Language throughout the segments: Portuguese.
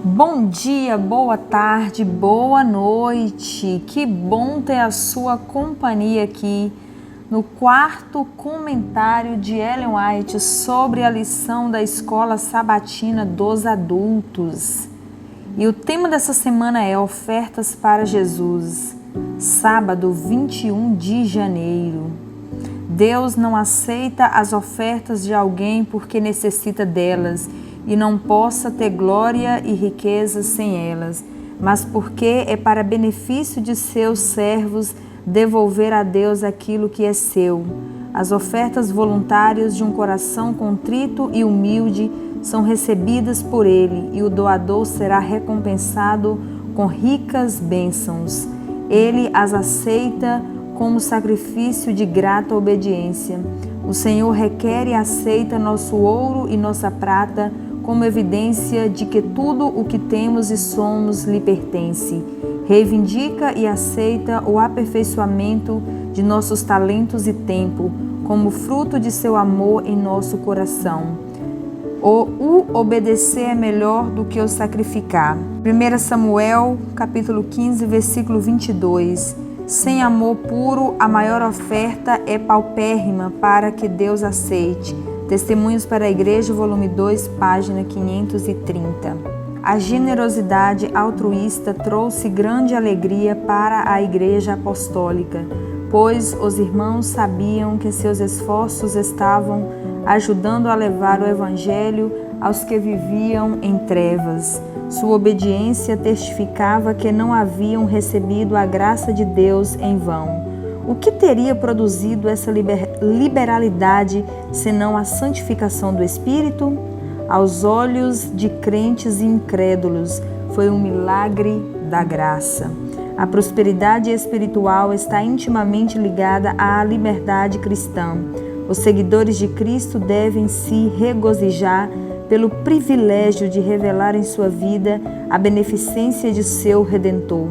Bom dia, boa tarde, boa noite. Que bom ter a sua companhia aqui no quarto comentário de Ellen White sobre a lição da Escola Sabatina dos Adultos. E o tema dessa semana é Ofertas para Jesus, sábado 21 de janeiro. Deus não aceita as ofertas de alguém porque necessita delas e não possa ter glória e riqueza sem elas, mas porque é para benefício de seus servos devolver a Deus aquilo que é seu. As ofertas voluntárias de um coração contrito e humilde são recebidas por Ele e o doador será recompensado com ricas bênçãos. Ele as aceita como sacrifício de grata obediência. O Senhor requer e aceita nosso ouro e nossa prata como evidência de que tudo o que temos e somos lhe pertence. Reivindica e aceita o aperfeiçoamento de nossos talentos e tempo, como fruto de seu amor em nosso coração. O obedecer é melhor do que o sacrificar. 1 Samuel, capítulo 15, versículo 22. Sem amor puro, a maior oferta é paupérrima para que Deus aceite. Testemunhos para a Igreja, volume 2, página 530. A generosidade altruísta trouxe grande alegria para a Igreja Apostólica, pois os irmãos sabiam que seus esforços estavam ajudando a levar o Evangelho aos que viviam em trevas. Sua obediência testificava que não haviam recebido a graça de Deus em vão. O que teria produzido essa liberalidade senão a santificação do Espírito? Aos olhos de crentes e incrédulos, foi um milagre da graça. A prosperidade espiritual está intimamente ligada à liberdade cristã. Os seguidores de Cristo devem se regozijar pelo privilégio de revelar em sua vida a beneficência de seu Redentor.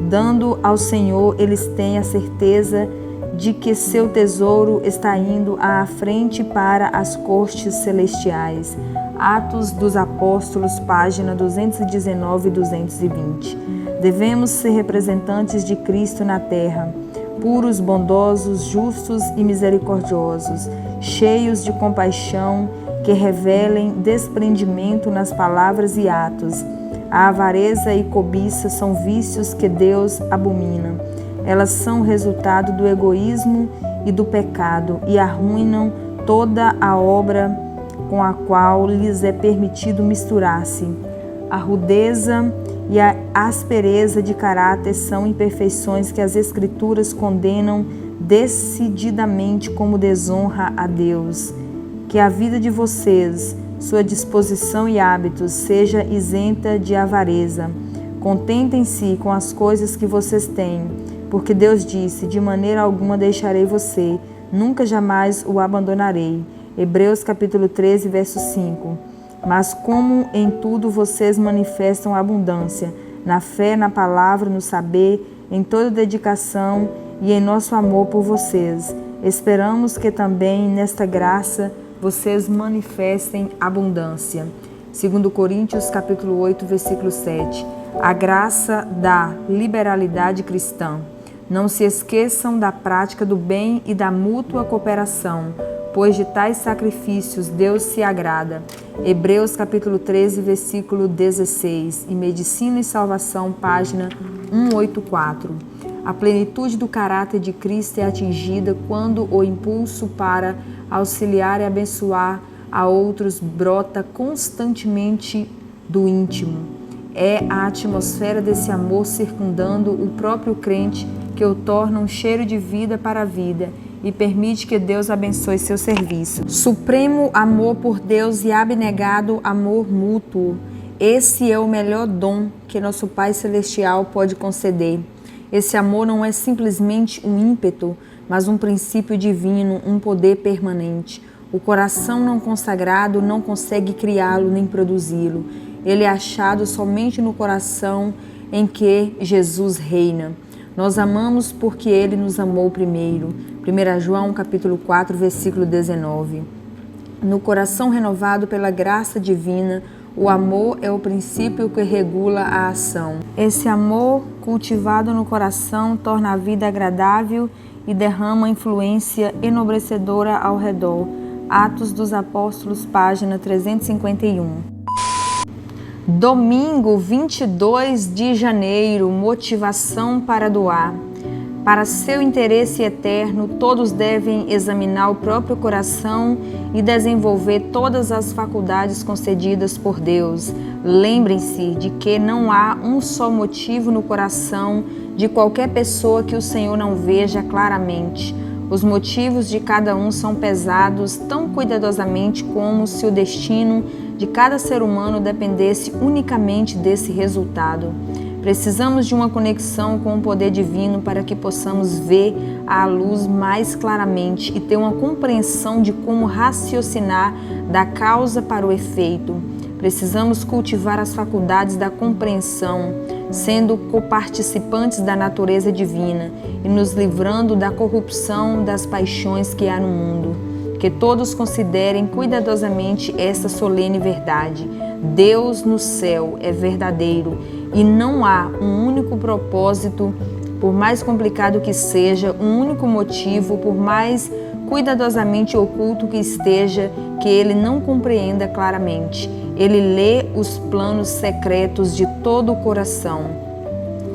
Dando ao Senhor, eles têm a certeza de que seu tesouro está indo à frente para as cortes celestiais. Atos dos Apóstolos, página 219 e 220. Devemos ser representantes de Cristo na terra, puros, bondosos, justos e misericordiosos, cheios de compaixão, que revelem desprendimento nas palavras e atos. A avareza e cobiça são vícios que Deus abomina. Elas são resultado do egoísmo e do pecado e arruinam toda a obra com a qual lhes é permitido misturar-se. A rudeza e a aspereza de caráter são imperfeições que as Escrituras condenam decididamente como desonra a Deus. Que a vida de vocês, sua disposição e hábitos seja isenta de avareza. Contentem-se com as coisas que vocês têm, porque Deus disse: de maneira alguma deixarei você, nunca jamais o abandonarei. Hebreus capítulo 13, verso 5. Mas como em tudo vocês manifestam abundância, na fé, na palavra, no saber, em toda dedicação e em nosso amor por vocês, esperamos que também nesta graça vocês manifestem abundância. 2 Coríntios capítulo 8, versículo 7. A graça da liberalidade cristã. Não se esqueçam da prática do bem e da mútua cooperação, pois de tais sacrifícios Deus se agrada. Hebreus capítulo 13, versículo 16. E Medicina e Salvação, página 184. A plenitude do caráter de Cristo é atingida quando o impulso para auxiliar e abençoar a outros brota constantemente do íntimo. É a atmosfera desse amor circundando o próprio crente que o torna um cheiro de vida para a vida e permite que Deus abençoe seu serviço. Supremo amor por Deus e abnegado amor mútuo. Esse é o melhor dom que nosso Pai Celestial pode conceder. Esse amor não é simplesmente um ímpeto, mas um princípio divino, um poder permanente. O coração não consagrado não consegue criá-lo nem produzi-lo. Ele é achado somente no coração em que Jesus reina. Nós amamos porque Ele nos amou primeiro. 1 João capítulo 4, versículo 19. No coração renovado pela graça divina, O amor é o princípio que regula a ação. Esse amor, cultivado no coração, torna a vida agradável e derrama influência enobrecedora ao redor. Atos dos Apóstolos, página 351. Domingo, 22 de janeiro, motivação para doar. Para seu interesse eterno, todos devem examinar o próprio coração e desenvolver todas as faculdades concedidas por Deus. Lembrem-se de que não há um só motivo no coração de qualquer pessoa que o Senhor não veja claramente. Os motivos de cada um são pesados tão cuidadosamente como se o destino de cada ser humano dependesse unicamente desse resultado. Precisamos de uma conexão com o poder divino para que possamos ver a luz mais claramente e ter uma compreensão de como raciocinar da causa para o efeito. Precisamos cultivar as faculdades da compreensão, sendo coparticipantes da natureza divina e nos livrando da corrupção das paixões que há no mundo. Que todos considerem cuidadosamente esta solene verdade. Deus no céu é verdadeiro e não há um único propósito, por mais complicado que seja, um único motivo, por mais cuidadosamente oculto que esteja, que ele não compreenda claramente. Ele lê os planos secretos de todo o coração.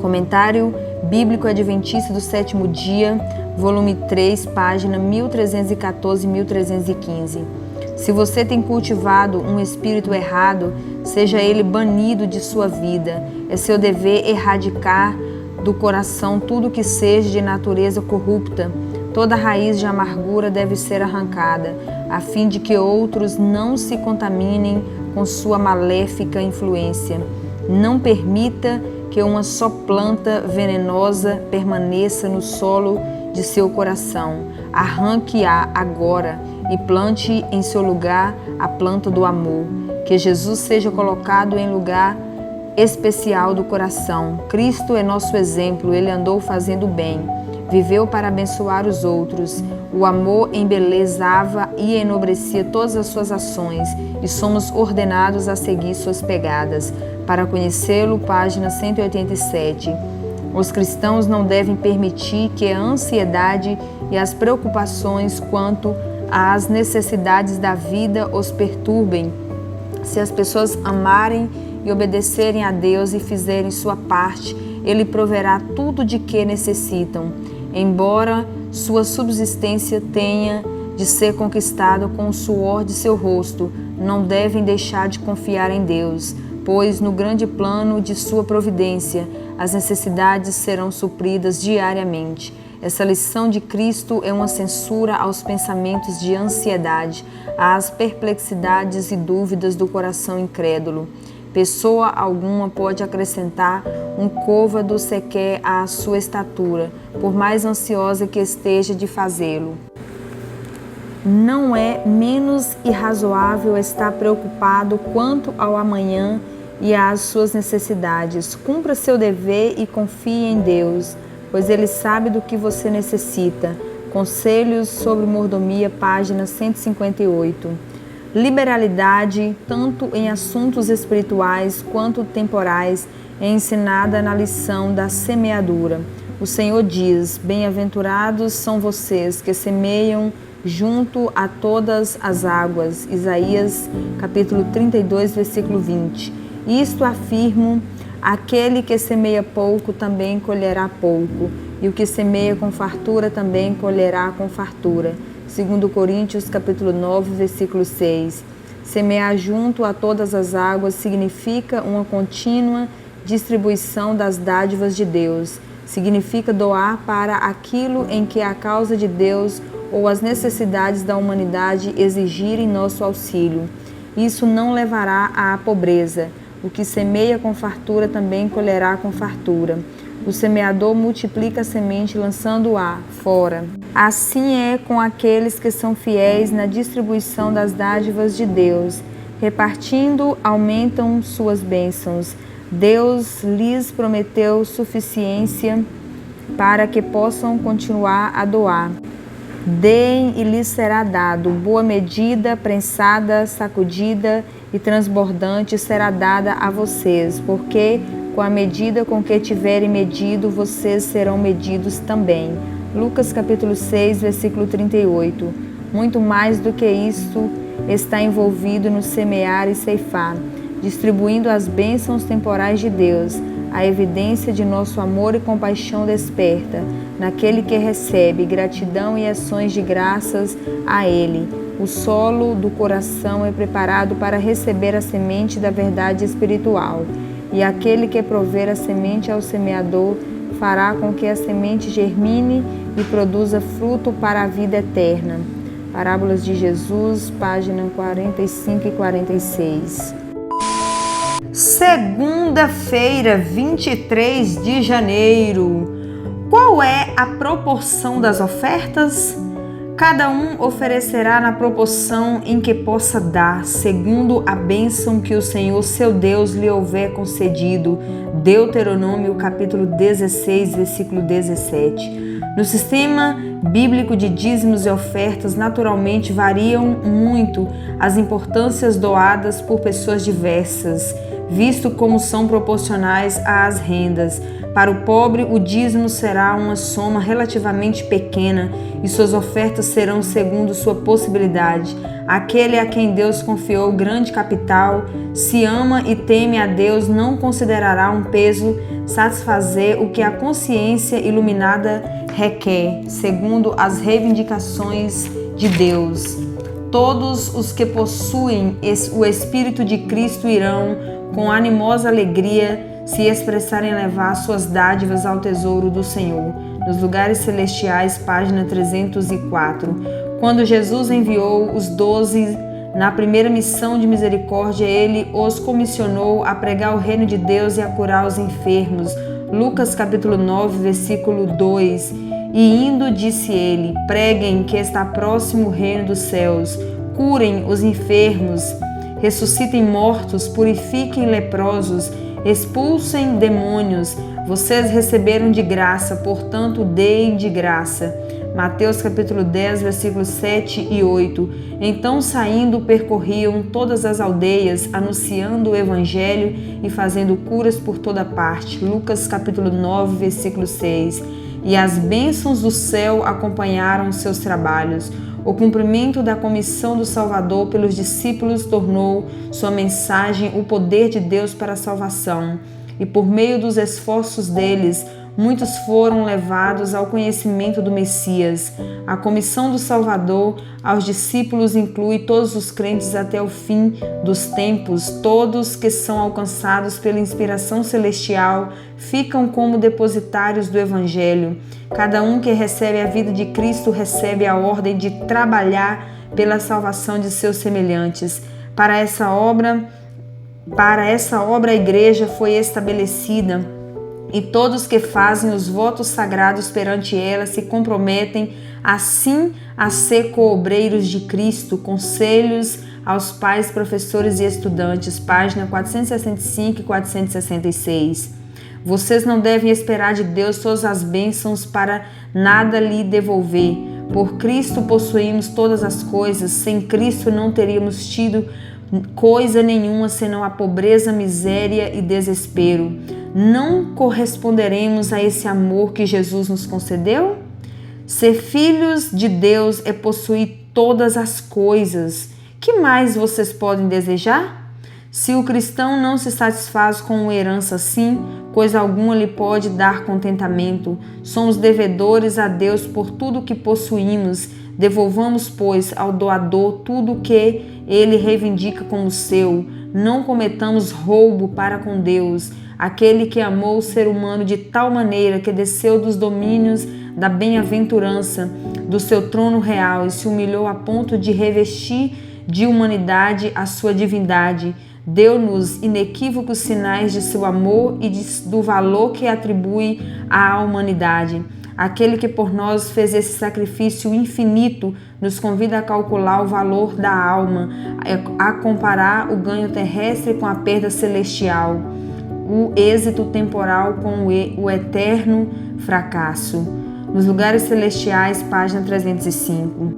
Comentário Bíblico Adventista do Sétimo Dia, volume 3, página 1314 e 1315. Se você tem cultivado um espírito errado, seja ele banido de sua vida. É seu dever erradicar do coração tudo que seja de natureza corrupta. Toda raiz de amargura deve ser arrancada, a fim de que outros não se contaminem com sua maléfica influência. Não permita que uma só planta venenosa permaneça no solo de seu coração. Arranque-a agora e plante em seu lugar a planta do amor. Que Jesus seja colocado em lugar especial do coração. Cristo é nosso exemplo, ele andou fazendo bem, viveu para abençoar os outros. O amor embelezava e enobrecia todas as suas ações e somos ordenados a seguir suas pegadas. Para conhecê-lo, página 187. Os cristãos não devem permitir que a ansiedade e as preocupações quanto às necessidades da vida os perturbem. Se as pessoas amarem e obedecerem a Deus e fizerem sua parte, Ele proverá tudo de que necessitam. Embora sua subsistência tenha de ser conquistada com o suor de seu rosto, não devem deixar de confiar em Deus, pois no grande plano de sua providência, as necessidades serão supridas diariamente. Essa lição de Cristo é uma censura aos pensamentos de ansiedade, às perplexidades e dúvidas do coração incrédulo. Pessoa alguma pode acrescentar um côvado sequer à sua estatura, por mais ansiosa que esteja de fazê-lo. Não é menos irrazoável estar preocupado quanto ao amanhã e às suas necessidades. Cumpra seu dever e confie em Deus, pois Ele sabe do que você necessita. Conselhos sobre mordomia, página 158. Liberalidade, tanto em assuntos espirituais quanto temporais, é ensinada na lição da semeadura. O Senhor diz: bem-aventurados são vocês que semeiam junto a todas as águas. Isaías, capítulo 32, versículo 20. Isto afirmo: aquele que semeia pouco também colherá pouco, e o que semeia com fartura também colherá com fartura. 2 Coríntios, capítulo 9, versículo 6. Semear junto a todas as águas significa uma contínua distribuição das dádivas de Deus. Significa doar para aquilo em que a causa de Deus ou as necessidades da humanidade exigirem nosso auxílio. Isso não levará à pobreza. O que semeia com fartura também colherá com fartura. O semeador multiplica a semente lançando-a fora. Assim é com aqueles que são fiéis na distribuição das dádivas de Deus. Repartindo, aumentam suas bênçãos. Deus lhes prometeu suficiência para que possam continuar a doar. Deem e lhes será dado, boa medida, prensada, sacudida e transbordante será dada a vocês, porque com a medida com que tiverem medido, vocês serão medidos também. Lucas capítulo 6, versículo 38. Muito mais do que isso está envolvido no semear e ceifar, distribuindo as bênçãos temporais de Deus. A evidência de nosso amor e compaixão desperta naquele que recebe gratidão e ações de graças a Ele. O solo do coração é preparado para receber a semente da verdade espiritual, e aquele que prover a semente ao semeador fará com que a semente germine e produza fruto para a vida eterna. Parábolas de Jesus, página 45 e 46. Segunda-feira, 23 de janeiro. Qual é a proporção das ofertas? Cada um oferecerá na proporção em que possa dar, segundo a bênção que o Senhor seu Deus lhe houver concedido. Deuteronômio capítulo 16, versículo 17. No sistema bíblico de dízimos e ofertas, naturalmente variam muito as importâncias doadas por pessoas diversas, visto como são proporcionais às rendas. Para o pobre, o dízimo será uma soma relativamente pequena e suas ofertas serão segundo sua possibilidade. Aquele a quem Deus confiou grande capital, se ama e teme a Deus, não considerará um peso satisfazer o que a consciência iluminada requer, segundo as reivindicações de Deus. Todos os que possuem o Espírito de Cristo irão, com animosa alegria, se expressarem levar suas dádivas ao tesouro do Senhor. Nos lugares celestiais, página 304. Quando Jesus enviou os 12 na primeira missão de misericórdia, ele os comissionou a pregar o reino de Deus e a curar os enfermos. Lucas capítulo 9, versículo 2. E indo, disse ele: preguem que está próximo o reino dos céus, curem os enfermos, ressuscitem mortos, purifiquem leprosos, expulsem demônios. Vocês receberam de graça, portanto deem de graça. Mateus capítulo 10, versículos 7 e 8. Então, saindo, percorriam todas as aldeias, anunciando o evangelho e fazendo curas por toda parte. Lucas capítulo 9, versículo 6. E as bênçãos do céu acompanharam seus trabalhos. O cumprimento da comissão do Salvador pelos discípulos tornou sua mensagem o poder de Deus para a salvação. E por meio dos esforços deles, muitos foram levados ao conhecimento do Messias. A comissão do Salvador aos discípulos inclui todos os crentes até o fim dos tempos. Todos que são alcançados pela inspiração celestial ficam como depositários do Evangelho. Cada um que recebe a vida de Cristo recebe a ordem de trabalhar pela salvação de seus semelhantes. Para essa obra a igreja foi estabelecida, e todos que fazem os votos sagrados perante ela se comprometem assim a ser co-obreiros de Cristo. Conselhos aos pais, professores e estudantes, página 465 e 466. Vocês não devem esperar de Deus todas as bênçãos para nada lhe devolver. Por Cristo possuímos todas as coisas. Sem Cristo não teríamos tido coisa nenhuma senão a pobreza, miséria e desespero. Não corresponderemos a esse amor que Jesus nos concedeu? Ser filhos de Deus é possuir todas as coisas. Que mais vocês podem desejar? Se o cristão não se satisfaz com uma herança assim, coisa alguma lhe pode dar contentamento. Somos devedores a Deus por tudo que possuímos. Devolvamos, pois, ao doador tudo o que ele reivindica como seu. Não cometamos roubo para com Deus, aquele que amou o ser humano de tal maneira que desceu dos domínios da bem-aventurança do seu trono real e se humilhou a ponto de revestir de humanidade a sua divindade. Deu-nos inequívocos sinais de seu amor e do valor que atribui à humanidade. Aquele que por nós fez esse sacrifício infinito nos convida a calcular o valor da alma, a comparar o ganho terrestre com a perda celestial, o êxito temporal com o eterno fracasso. Nos Lugares Celestiais, página 305.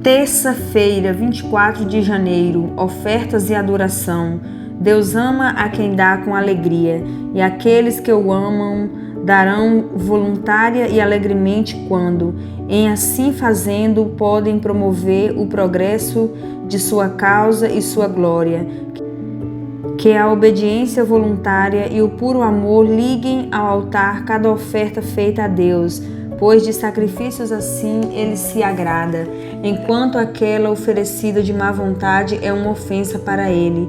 Terça-feira, 24 de janeiro, ofertas e adoração. Deus ama a quem dá com alegria, e aqueles que o amam darão voluntária e alegremente quando, em assim fazendo, podem promover o progresso de sua causa e sua glória. Que a obediência voluntária e o puro amor liguem ao altar cada oferta feita a Deus, pois de sacrifícios assim ele se agrada, enquanto aquela oferecida de má vontade é uma ofensa para ele.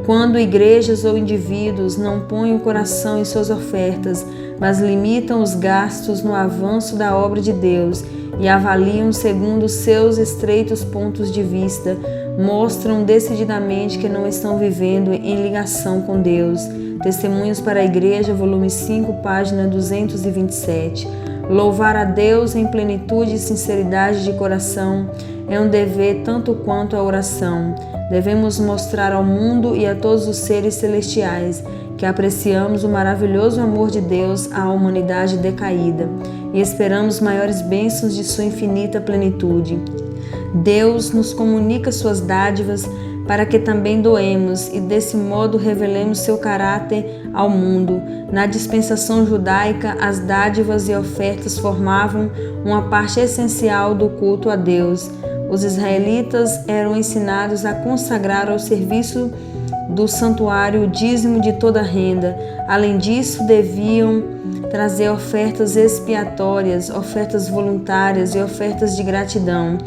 Quando igrejas ou indivíduos não põem o coração em suas ofertas, mas limitam os gastos no avanço da obra de Deus e avaliam segundo seus estreitos pontos de vista, mostram decididamente que não estão vivendo em ligação com Deus. Testemunhos para a Igreja, volume 5, página 227. Louvar a Deus em plenitude e sinceridade de coração é um dever tanto quanto a oração. Devemos mostrar ao mundo e a todos os seres celestiais que apreciamos o maravilhoso amor de Deus à humanidade decaída e esperamos maiores bênçãos de sua infinita plenitude. Deus nos comunica suas dádivas para que também doemos e desse modo revelemos seu caráter ao mundo. Na dispensação judaica, as dádivas e ofertas formavam uma parte essencial do culto a Deus. Os israelitas eram ensinados a consagrar ao serviço do santuário o dízimo de toda a renda. Além disso, deviam trazer ofertas expiatórias, ofertas voluntárias e ofertas de gratidão.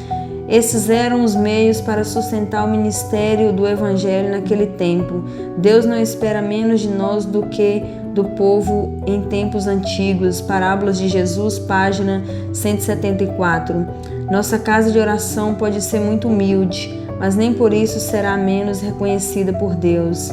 Esses eram os meios para sustentar o ministério do Evangelho naquele tempo. Deus não espera menos de nós do que do povo em tempos antigos. Parábolas de Jesus, página 174. Nossa casa de oração pode ser muito humilde, mas nem por isso será menos reconhecida por Deus.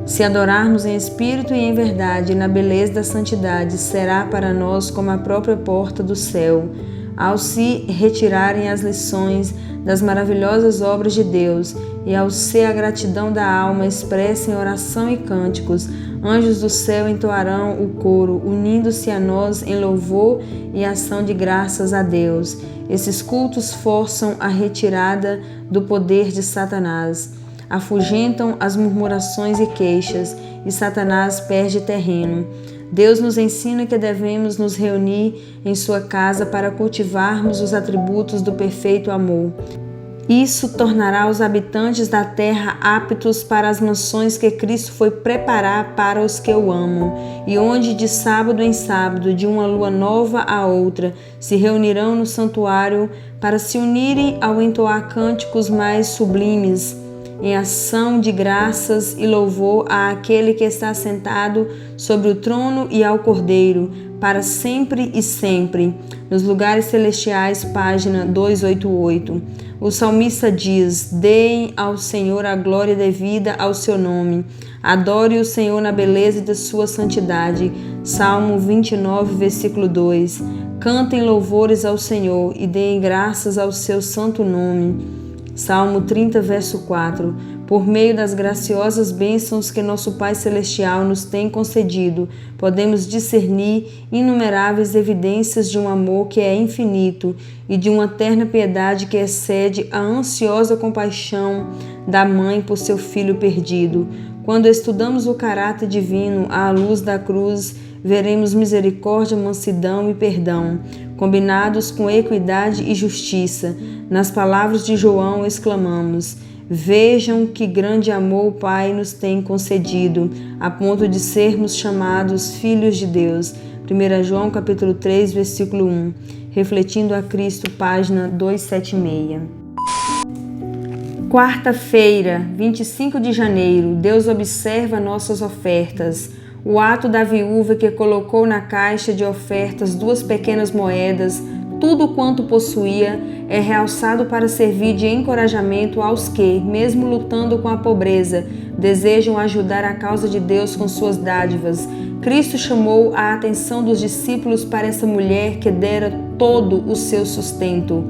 Se adorarmos em espírito e em verdade, na beleza da santidade, será para nós como a própria porta do céu. Ao se retirarem as lições das maravilhosas obras de Deus e ao ser a gratidão da alma expressa em oração e cânticos, anjos do céu entoarão o coro, unindo-se a nós em louvor e ação de graças a Deus. Esses cultos forçam a retirada do poder de Satanás, afugentam as murmurações e queixas, e Satanás perde terreno. Deus nos ensina que devemos nos reunir em sua casa para cultivarmos os atributos do perfeito amor. Isso tornará os habitantes da terra aptos para as mansões que Cristo foi preparar para os que o amam, e onde de sábado em sábado, de uma lua nova a outra, se reunirão no santuário para se unirem ao entoar cânticos mais sublimes, em ação de graças e louvor àquele que está sentado sobre o trono e ao Cordeiro, para sempre e sempre. Nos Lugares Celestiais, página 288. O salmista diz: deem ao Senhor a glória devida ao seu nome. Adore o Senhor na beleza da sua santidade. Salmo 29, versículo 2. Cantem louvores ao Senhor e deem graças ao seu santo nome. Salmo 30, verso 4. Por meio das graciosas bênçãos que nosso Pai Celestial nos tem concedido, podemos discernir inumeráveis evidências de um amor que é infinito e de uma terna piedade que excede a ansiosa compaixão da mãe por seu filho perdido. Quando estudamos o caráter divino à luz da cruz, veremos misericórdia, mansidão e perdão, combinados com equidade e justiça. Nas palavras de João exclamamos: vejam que grande amor o Pai nos tem concedido, a ponto de sermos chamados filhos de Deus. 1 João capítulo 3, versículo 1. Refletindo a Cristo, página 276. Quarta-feira, 25 de janeiro, Deus observa nossas ofertas. O ato da viúva que colocou na caixa de ofertas 2 pequenas moedas, tudo quanto possuía, é realçado para servir de encorajamento aos que, mesmo lutando com a pobreza, desejam ajudar a causa de Deus com suas dádivas. Cristo chamou a atenção dos discípulos para essa mulher que dera todo o seu sustento.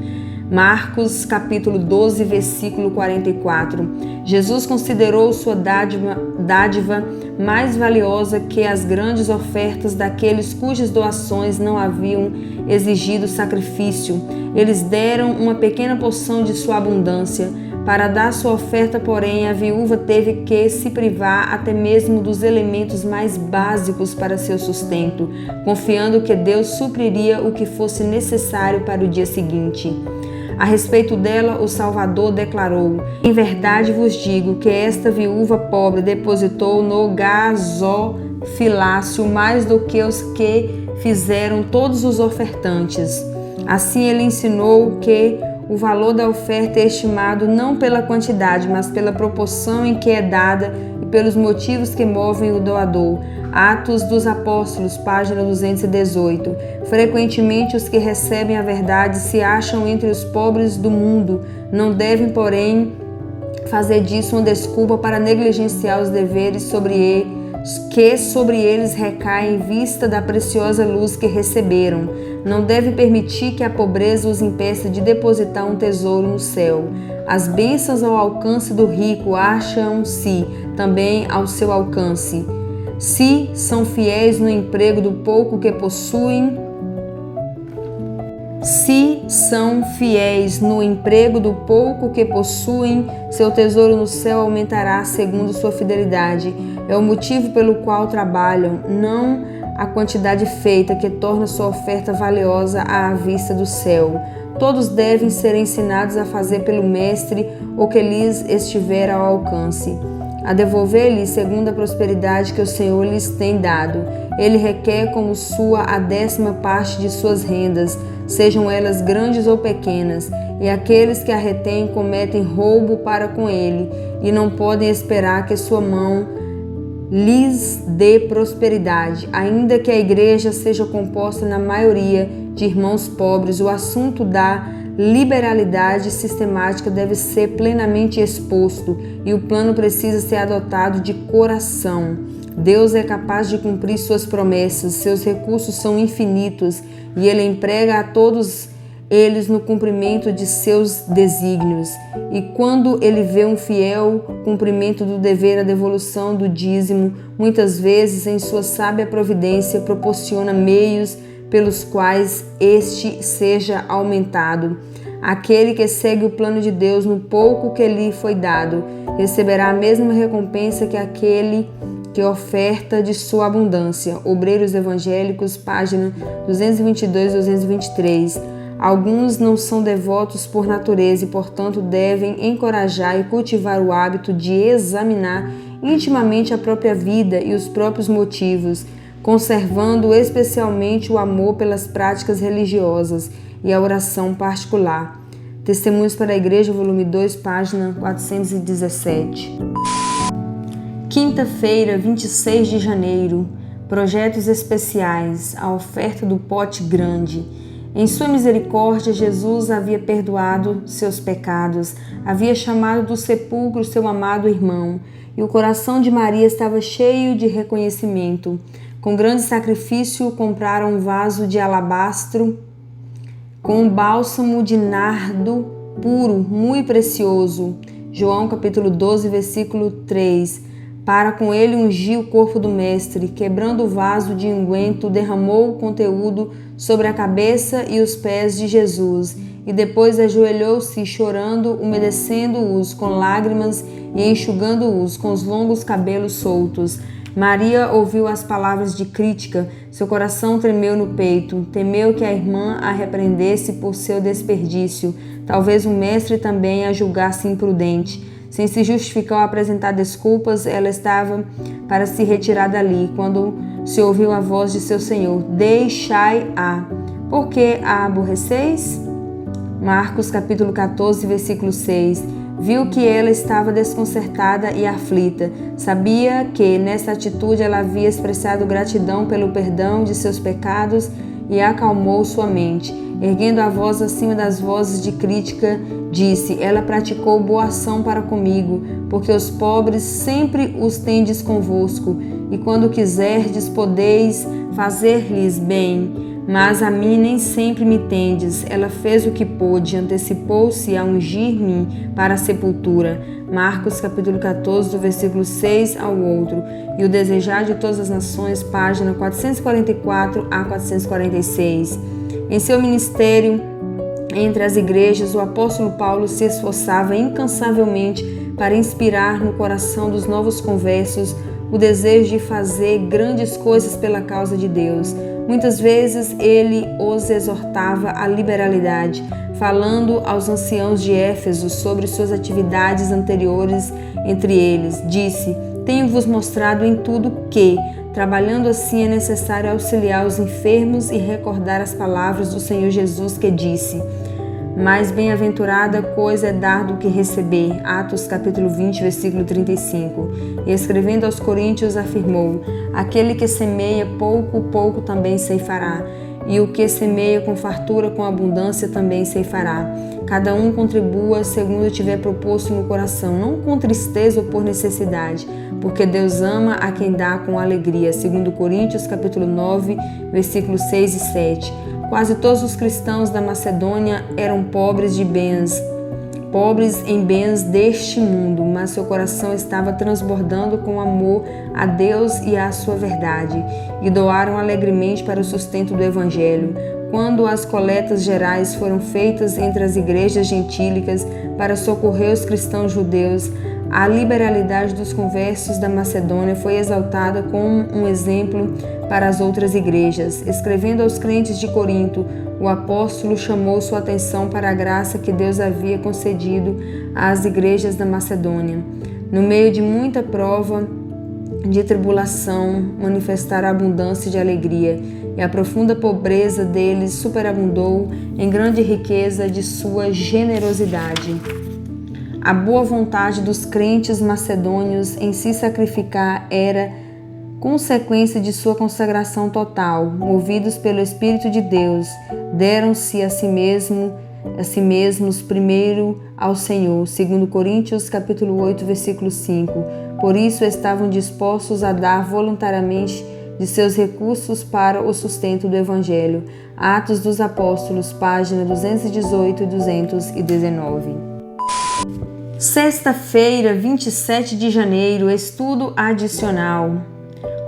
Marcos capítulo 12, versículo 44. Jesus considerou sua dádiva mais valiosa que as grandes ofertas daqueles cujas doações não haviam exigido sacrifício. Eles deram uma pequena porção de sua abundância. Para dar sua oferta, porém, a viúva teve que se privar até mesmo dos elementos mais básicos para seu sustento, confiando que Deus supriria o que fosse necessário para o dia seguinte. A respeito dela, o Salvador declarou: em verdade vos digo que esta viúva pobre depositou no gasofilácio mais do que os que fizeram todos os ofertantes. Assim ele ensinou que o valor da oferta é estimado não pela quantidade, mas pela proporção em que é dada e pelos motivos que movem o doador. Atos dos Apóstolos, página 218. Frequentemente os que recebem a verdade se acham entre os pobres do mundo. Não devem, porém, fazer disso uma desculpa para negligenciar os deveres que sobre eles recaem em vista da preciosa luz que receberam. Não deve permitir que a pobreza os impeça de depositar um tesouro no céu. As bênçãos ao alcance do rico acham-se também ao seu alcance. Se são fiéis no emprego do pouco que possuem, seu tesouro no céu aumentará segundo sua fidelidade. É o motivo pelo qual trabalham, não a quantidade feita, que torna sua oferta valiosa à vista do céu. Todos devem ser ensinados a fazer pelo Mestre o que lhes estiver ao alcance, a devolver-lhes segundo a prosperidade que o Senhor lhes tem dado. Ele requer como sua a 10ª parte de suas rendas, sejam elas grandes ou pequenas, e aqueles que a retêm cometem roubo para com ele, e não podem esperar que sua mão lhes dê prosperidade. Ainda que a igreja seja composta na maioria de irmãos pobres, o assunto da liberalidade sistemática deve ser plenamente exposto e o plano precisa ser adotado de coração. Deus é capaz de cumprir suas promessas, seus recursos são infinitos e Ele emprega a todos eles no cumprimento de seus desígnios. E quando Ele vê um fiel cumprimento do dever, a devolução do dízimo, muitas vezes em sua sábia providência proporciona meios pelos quais este seja aumentado. Aquele que segue o plano de Deus no pouco que lhe foi dado, receberá a mesma recompensa que aquele que oferta de sua abundância. Obreiros Evangélicos, página 222-223. Alguns não são devotos por natureza e, portanto, devem encorajar e cultivar o hábito de examinar intimamente a própria vida e os próprios motivos, conservando especialmente o amor pelas práticas religiosas e a oração particular. Testemunhos para a Igreja, volume 2, página 417. Quinta-feira, 26 de janeiro. Projetos especiais. A oferta do pote grande. Em sua misericórdia, Jesus havia perdoado seus pecados, havia chamado do sepulcro seu amado irmão, e o coração de Maria estava cheio de reconhecimento. Com grande sacrifício, compraram um vaso de alabastro com um bálsamo de nardo puro, muito precioso. João capítulo 12, versículo 3. Para com ele ungir o corpo do mestre, quebrando o vaso de unguento, derramou o conteúdo sobre a cabeça e os pés de Jesus, e depois ajoelhou-se chorando, umedecendo-os com lágrimas e enxugando-os com os longos cabelos soltos. Maria ouviu as palavras de crítica, seu coração tremeu no peito, temeu que a irmã a repreendesse por seu desperdício, talvez o mestre também a julgasse imprudente. Sem se justificar ou apresentar desculpas, ela estava para se retirar dali, quando se ouviu a voz de seu Senhor: deixai-a, por que a aborreceis? Marcos capítulo 14, versículo 6. Viu que ela estava desconcertada e aflita. Sabia que, nessa atitude, ela havia expressado gratidão pelo perdão de seus pecados e acalmou sua mente. Erguendo a voz acima das vozes de crítica, disse: ela praticou boa ação para comigo, porque os pobres sempre os tendes convosco, e quando quiserdes podeis fazer-lhes bem, Mas a mim nem sempre me tendes. Ela fez o que pôde, antecipou-se a ungir-me para a sepultura. Marcos capítulo 14, do versículo 6 ao outro. E o Desejar de Todas as Nações, página 444 a 446. Em seu ministério entre as igrejas, o apóstolo Paulo se esforçava incansavelmente para inspirar no coração dos novos conversos o desejo de fazer grandes coisas pela causa de Deus. Muitas vezes ele os exortava à liberalidade, falando aos anciãos de Éfeso sobre suas atividades anteriores. Entre eles, disse: tenho-vos mostrado em tudo que, trabalhando assim, é necessário auxiliar os enfermos e recordar as palavras do Senhor Jesus, que disse: mais bem-aventurada coisa é dar do que receber. Atos capítulo 20, versículo 35. E escrevendo aos Coríntios afirmou: aquele que semeia pouco, pouco também ceifará. E o que semeia com fartura, com abundância também ceifará. Cada um contribua segundo tiver proposto no coração, não com tristeza ou por necessidade, porque Deus ama a quem dá com alegria. 2 Coríntios capítulo 9, versículos 6 e 7. Quase todos os cristãos da Macedônia eram pobres de bens, pobres em bens deste mundo, mas seu coração estava transbordando com amor a Deus e à sua verdade, e doaram alegremente para o sustento do Evangelho. Quando as coletas gerais foram feitas entre as igrejas gentílicas para socorrer os cristãos judeus, a liberalidade dos conversos da Macedônia foi exaltada como um exemplo para as outras igrejas. Escrevendo aos crentes de Corinto, o apóstolo chamou sua atenção para a graça que Deus havia concedido às igrejas da Macedônia. No meio de muita prova de tribulação, manifestaram a abundância de alegria, e a profunda pobreza deles superabundou em grande riqueza de sua generosidade. A boa vontade dos crentes macedônios em se sacrificar era consequência de sua consagração total. Movidos pelo Espírito de Deus, deram-se a si mesmos primeiro ao Senhor. 2 Coríntios capítulo 8, versículo 5. Por isso estavam dispostos a dar voluntariamente de seus recursos para o sustento do Evangelho. Atos dos Apóstolos, página 218 e 219. Sexta-feira, 27 de janeiro, estudo adicional.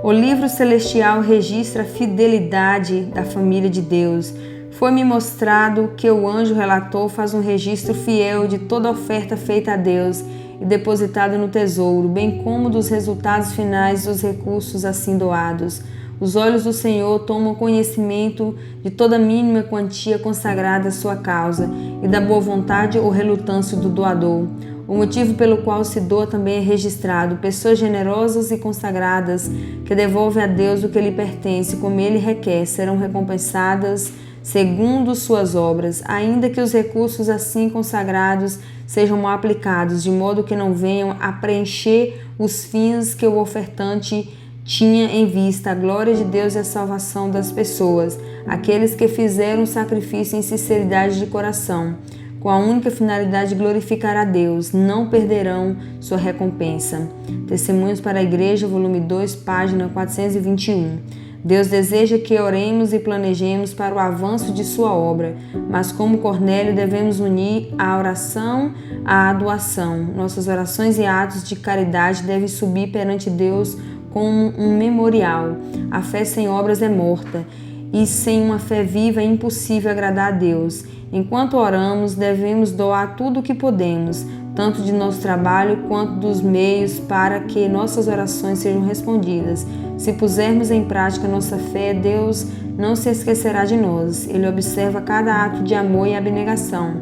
O livro celestial registra a fidelidade da família de Deus. Foi-me mostrado que o anjo relator faz um registro fiel de toda oferta feita a Deus e depositada no tesouro, bem como dos resultados finais dos recursos assim doados. Os olhos do Senhor tomam conhecimento de toda mínima quantia consagrada à sua causa e da boa vontade ou relutância do doador. O motivo pelo qual se doa também é registrado. Pessoas generosas e consagradas que devolvem a Deus o que lhe pertence, como ele requer, serão recompensadas segundo suas obras, ainda que os recursos assim consagrados sejam mal aplicados, de modo que não venham a preencher os fins que o ofertante tinha em vista, a glória de Deus e a salvação das pessoas, aqueles que fizeram o sacrifício em sinceridade de coração, com a única finalidade de glorificar a Deus, não perderão sua recompensa. Testemunhos para a Igreja, volume 2, página 421. Deus deseja que oremos e planejemos para o avanço de sua obra, mas como Cornélio devemos unir a oração à doação. Nossas orações e atos de caridade devem subir perante Deus como um memorial. A fé sem obras é morta, e sem uma fé viva é impossível agradar a Deus. Enquanto oramos, devemos doar tudo o que podemos, tanto de nosso trabalho quanto dos meios para que nossas orações sejam respondidas. Se pusermos em prática nossa fé, Deus não se esquecerá de nós. Ele observa cada ato de amor e abnegação.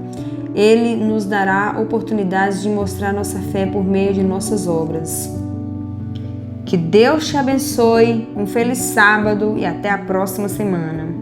Ele nos dará oportunidades de mostrar nossa fé por meio de nossas obras. Que Deus te abençoe, um feliz sábado e até a próxima semana.